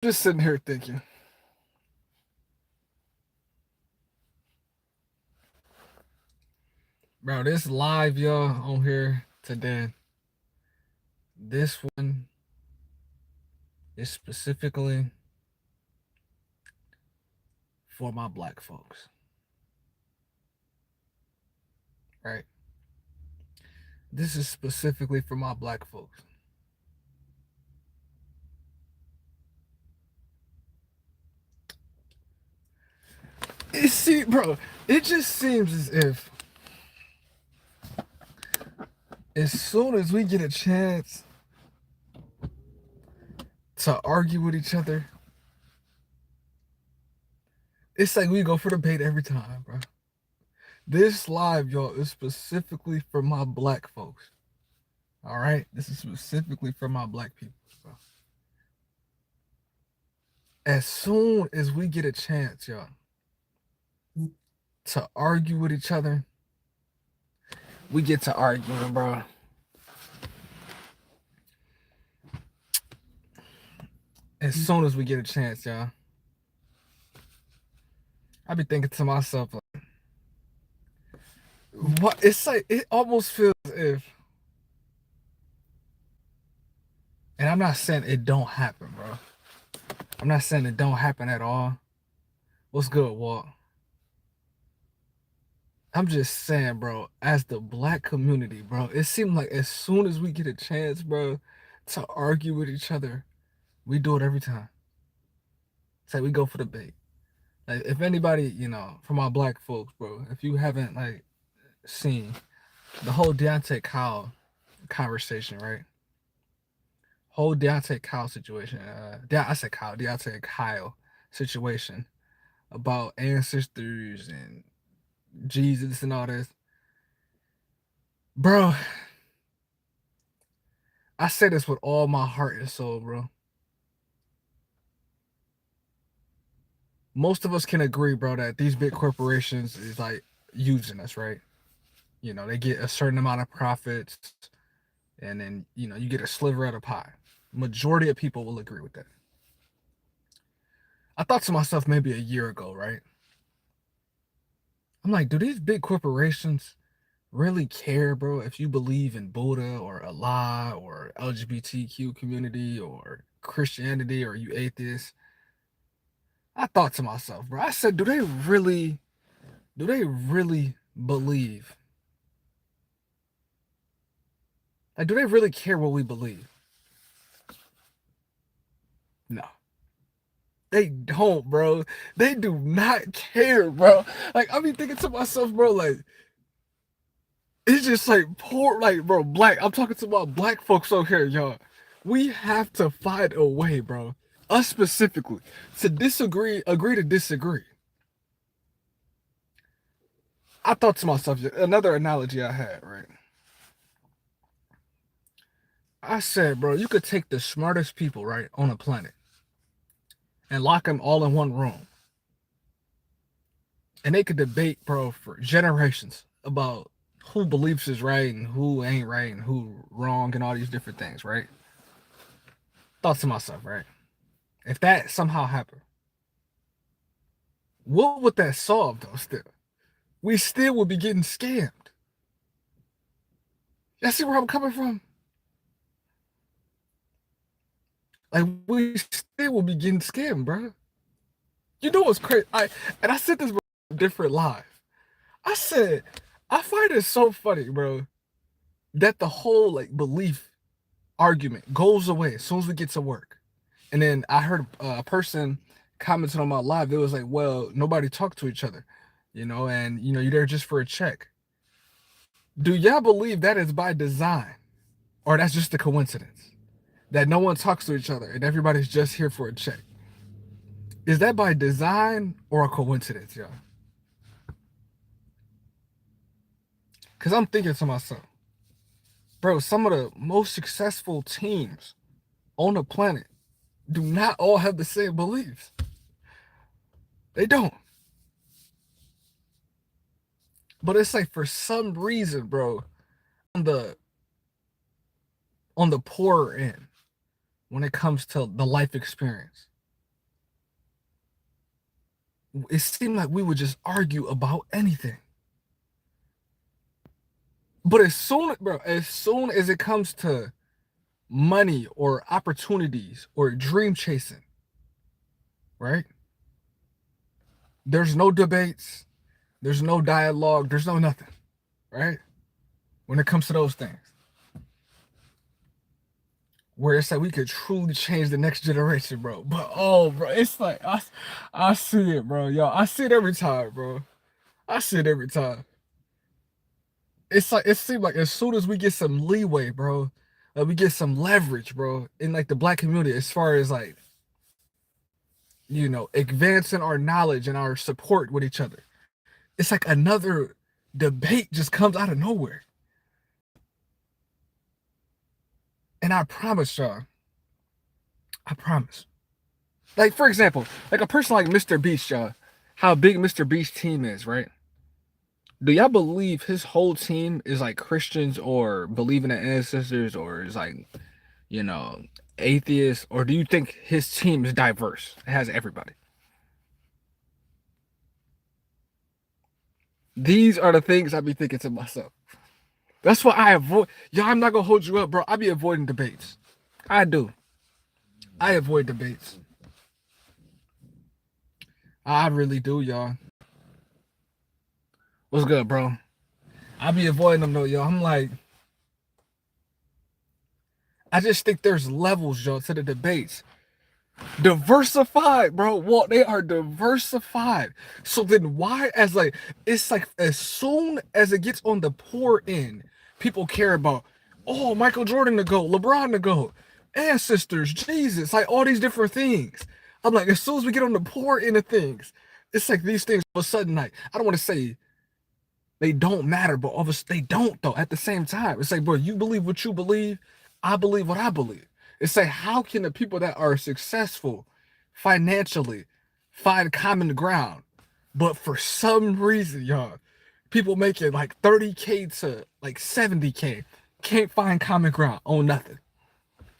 Just sitting here thinking, bro, this live y'all on here today. This one is specifically for my black folks, right? This is specifically for my black folks. Bro, it just seems as if as soon as we get a chance to argue with each other, it's like we go for the bait every time, bro. This live, y'all, is specifically for my black folks. All right? This is specifically for my black people, bro. As soon as we get a chance, y'all, to argue with each other, we get to arguing, bro. As soon as we get a chance, y'all. I be thinking to myself, like, what? It's like, it almost feels as if, and I'm not saying it don't happen, bro. I'm not saying it don't happen at all. What's good, Walt? I'm just saying, bro, as the black community, bro, it seemed like as soon as we get a chance, bro, to argue with each other, we do it every time. It's like we go for the bait. Like, if anybody, from our black folks, bro, if you haven't, like, seen the whole Deontay Kyle conversation, right? Whole Deontay Kyle situation. I said Kyle, Deontay Kyle situation about ancestors and Jesus and all this. Bro, I say this with all my heart and soul, bro. Most of us can agree, bro, that these big corporations is like using us, right? They get a certain amount of profits and then, you get a sliver of the pie. Majority of people will agree with that. I thought to myself maybe a year ago, right? I'm like, do these big corporations really care, bro, if you believe in Buddha or Allah or LGBTQ community or Christianity or you atheist? I thought to myself, bro, I said, do they really believe? Like, do they really care what we believe? No. They don't, bro. They do not care, bro. Like, I be thinking to myself, bro, like, it's just like poor, like, bro, black. I'm talking to my black folks over here, y'all. We have to find a way, bro. Us specifically, to agree to disagree. I thought to myself, another analogy I had, right? I said, bro, you could take the smartest people, right, on the planet and lock them all in one room. And they could debate, bro, for generations about who believes is right and who ain't right and who wrong and all these different things, right? Thought to myself, right? If that somehow happened, what would that solve though still? We still would be getting scammed. Y'all see where I'm coming from? Like, we still will be getting scammed, bro. You know what's crazy? I said this different live. I said, I find it so funny, bro, that the whole like belief argument goes away as soon as we get to work. And then I heard a person commented on my live. It was like, well, nobody talked to each other, and you're there just for a check. Do y'all believe that is by design, or that's just a coincidence that no one talks to each other and everybody's just here for a check? Is that by design or a coincidence, y'all? Because I'm thinking to myself, bro, some of the most successful teams on the planet do not all have the same beliefs. They don't. But it's like for some reason, bro, on the poorer end, when it comes to the life experience, it seemed like we would just argue about anything. But as soon as it comes to money or opportunities or dream chasing, right? There's no debates, there's no dialogue, there's no nothing, right? When it comes to those things. Where it's like we could truly change the next generation, bro. But oh, bro, it's like I see it, bro. Yo, I see it every time, bro. I see it every time. It's like it seems like as soon as we get some leeway, bro, we get some leverage, bro, in like the black community as far as like advancing our knowledge and our support with each other. It's like another debate just comes out of nowhere. And I promise y'all, I promise. Like, for example, like a person like Mr. Beast, y'all, how big Mr. Beast's team is, right? Do y'all believe his whole team is like Christians or believe in the ancestors or is like, you know, atheists? Or do you think his team is diverse? It has everybody. These are the things I be thinking to myself. That's why I avoid. Yo, I'm not gonna hold you up, bro. I be avoiding debates. I do. I avoid debates. I really do, y'all. What's good, bro? I be avoiding them though, yo. I'm like, I just think there's levels, yo, to the debates. Diversified, bro. Well, they are diversified. So then why as like it's like as soon as it gets on the poor end, people care about Michael Jordan to go, LeBron to go, ancestors, Jesus, like all these different things. I'm like, as soon as we get on the poor end of things, it's like these things all of a sudden, like, I don't want to say they don't matter, but obviously they don't though. At the same time, it's like, bro, you believe what you believe, I believe what I believe. It's like, how can the people that are successful financially find common ground? But for some reason, y'all, people making like 30K to like 70K can't find common ground on nothing.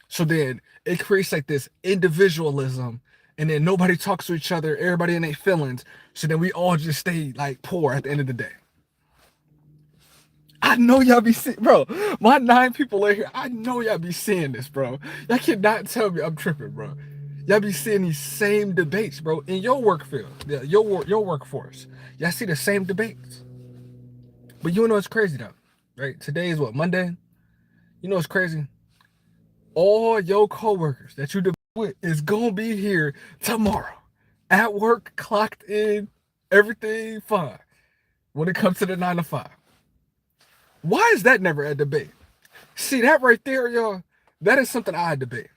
So then it creates like this individualism, and then nobody talks to each other, everybody in their feelings. So then we all just stay like poor at the end of the day. I know y'all be seeing, bro. My 9 people in here, I know y'all be seeing this, bro. Y'all cannot tell me I'm tripping, bro. Y'all be seeing these same debates, bro, in your work field, your workforce. Y'all see the same debates. But you know what's crazy though, right? Today is what, Monday? You know what's crazy? All your coworkers that you debate with is gonna be here tomorrow. At work, clocked in, everything fine. When it comes to the 9 to 5. Why is that never a debate? See that right there, y'all? That is something I debate.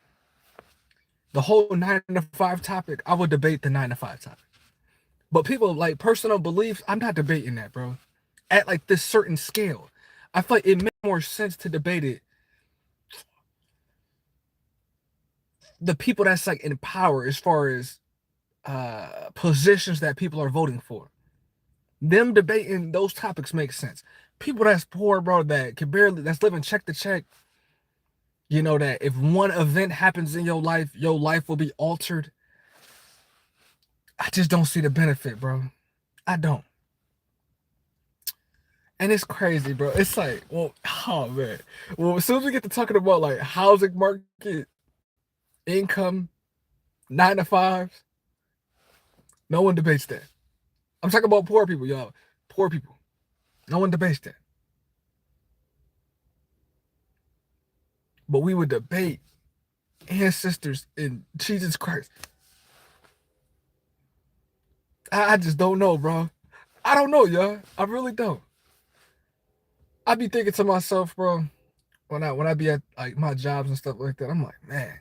The whole 9 to 5 topic, I would debate the 9 to 5 topic. But people like personal beliefs, I'm not debating that, bro. At like this certain scale. I feel like it makes more sense to debate it. The people that's like in power as far as positions that people are voting for. Them debating those topics make sense. People that's poor, bro, that can barely, that's living check to check, that if one event happens in your life will be altered. I just don't see the benefit, bro. I don't. And it's crazy, bro. It's like, well, oh man. Well, as soon as we get to talking about like housing market, income, 9 to 5s, no one debates that. I'm talking about poor people, y'all. Poor people. No one debates that. But we would debate ancestors in Jesus Christ. I just don't know, bro. I don't know, y'all. I really don't. I be thinking to myself, bro, when I be at like my jobs and stuff like that, I'm like, man.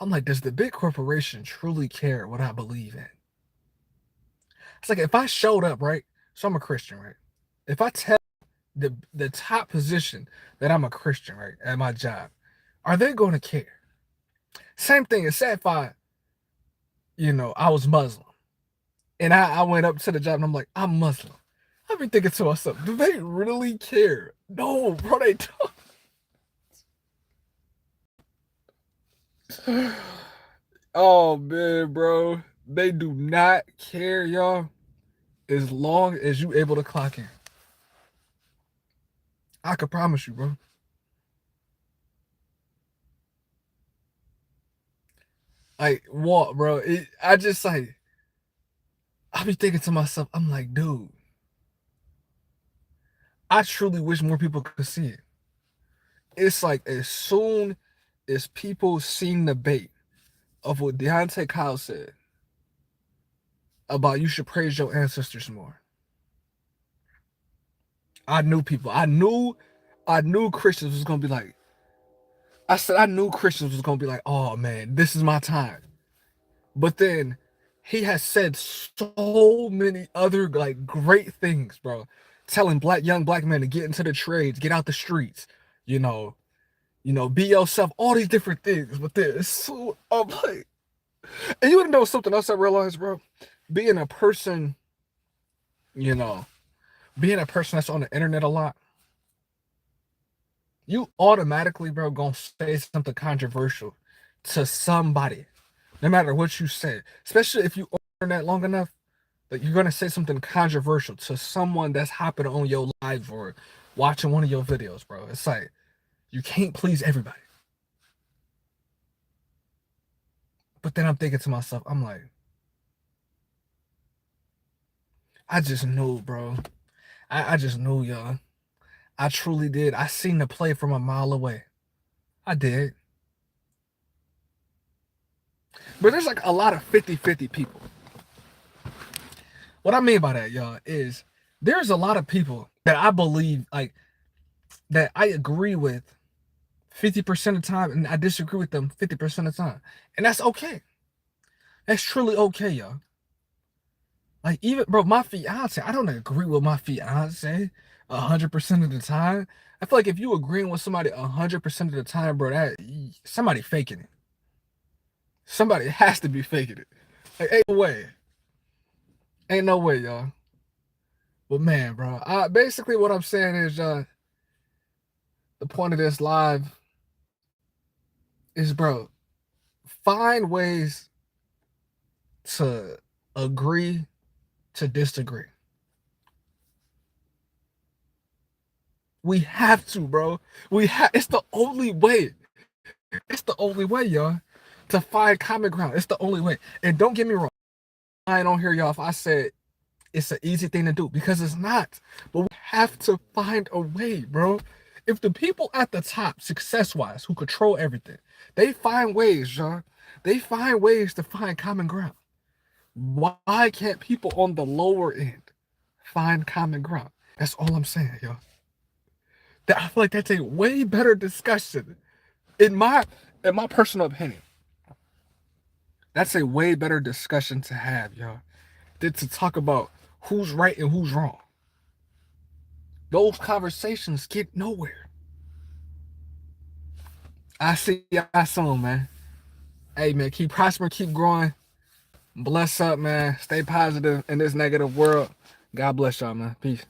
I'm like, does the big corporation truly care what I believe in? It's like if I showed up, right? So I'm a Christian, right? If I tell the top position that I'm a Christian, right, at my job, are they going to care? Same thing as say if I was Muslim and I went up to the job and I'm like, I'm Muslim. I've been thinking to myself, do they really care? No, bro, they don't. Oh man, bro. They do not care, y'all, as long as you able to clock in. I could promise you, bro. Like, what, bro? I just like, I be thinking to myself, I'm like, dude, I truly wish more people could see it. It's like as soon as people seen the bait of what Deontay Kyle said about you should praise your ancestors more, I knew people. I knew Christians was gonna be like, I said I knew Christians was gonna be like, oh man, this is my time. But then he has said so many other like great things, bro. Telling young black men to get into the trades, get out the streets, you know, be yourself, all these different things. But then it's so I'm like, and you wanna know something else I realized, bro? Being a person, you know, being a person that's on the internet a lot, you automatically, bro, gonna say something controversial to somebody, no matter what you say. Especially if you on the internet long enough, like you're gonna say something controversial to someone that's hopping on your live or watching one of your videos, bro. It's like you can't please everybody. But then I'm thinking to myself, I'm like, I just knew, bro. I just knew, y'all. I truly did. I seen the play from a mile away. I did. But there's like a lot of 50-50 people. What I mean by that, y'all, is there's a lot of people that I believe, like, that I agree with 50% of the time, and I disagree with them 50% of the time. And that's okay. That's truly okay, y'all. Like, even, bro, my fiance, I don't agree with my fiance 100% of the time. I feel like if you agreeing with somebody 100% of the time, bro, that somebody faking it. Somebody has to be faking it. Like, ain't no way. Ain't no way, y'all. But man, bro, basically what I'm saying is, the point of this live is, bro, find ways to agree to disagree. We have to, bro. It's the only way. It's the only way, y'all, to find common ground. It's the only way. And don't get me wrong. I don't hear y'all if I said it's an easy thing to do, because it's not. But we have to find a way, bro. If the people at the top, success-wise, who control everything, they find ways, y'all. They find ways to find common ground. Why can't people on the lower end find common ground? That's all I'm saying, y'all. I feel like that's a way better discussion. In my personal opinion, that's a way better discussion to have, y'all, than to talk about who's right and who's wrong. Those conversations get nowhere. I see y'all soon, man. Hey, man, keep prospering, keep growing. Bless up, man. Stay positive in this negative world. God bless y'all, man. Peace.